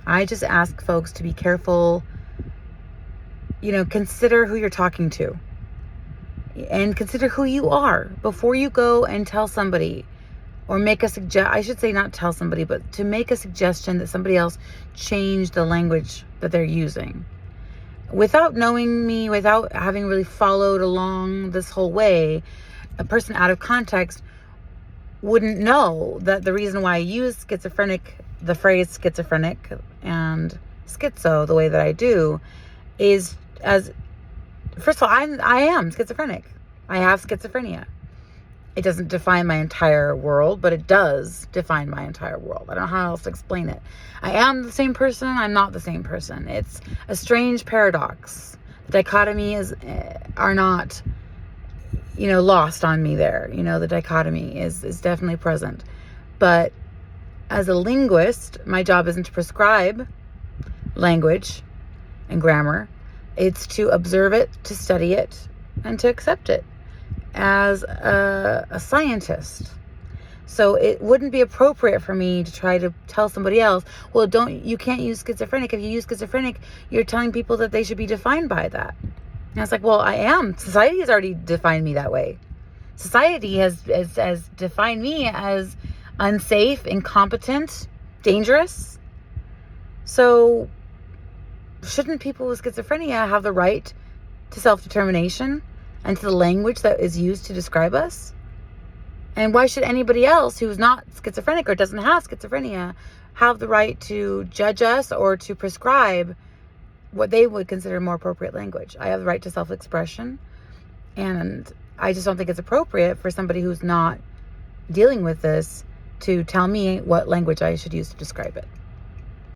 I just ask folks to be careful, consider who you're talking to and consider who you are before you go and tell somebody or make a I should say not tell somebody, but to make a suggestion that somebody else change the language that they're using. Without knowing me, without having really followed along this whole way, a person out of context wouldn't know that the reason why I use the phrase schizophrenic and schizo the way that I do is first of all, I am schizophrenic. I have schizophrenia. It doesn't define my entire world, but it does define my entire world. I don't know how else to explain it. I am the same person. I'm not the same person. It's a strange paradox. Dichotomies are not, lost on me there. The dichotomy is definitely present. But as a linguist, my job isn't to prescribe language and grammar. It's to observe it, to study it, and to accept it as a scientist. So it wouldn't be appropriate for me to try to tell somebody else, well, you can't use schizophrenic. If you use schizophrenic, you're telling people that they should be defined by that. And it's like, well, I am. Society has already defined me that way. Society has defined me as unsafe, incompetent, dangerous. So shouldn't people with schizophrenia have the right to self-determination and to the language that is used to describe us? And why should anybody else who's not schizophrenic or doesn't have schizophrenia have the right to judge us or to prescribe what they would consider more appropriate language? I have the right to self-expression, and I just don't think it's appropriate for somebody who's not dealing with this to tell me what language I should use to describe it.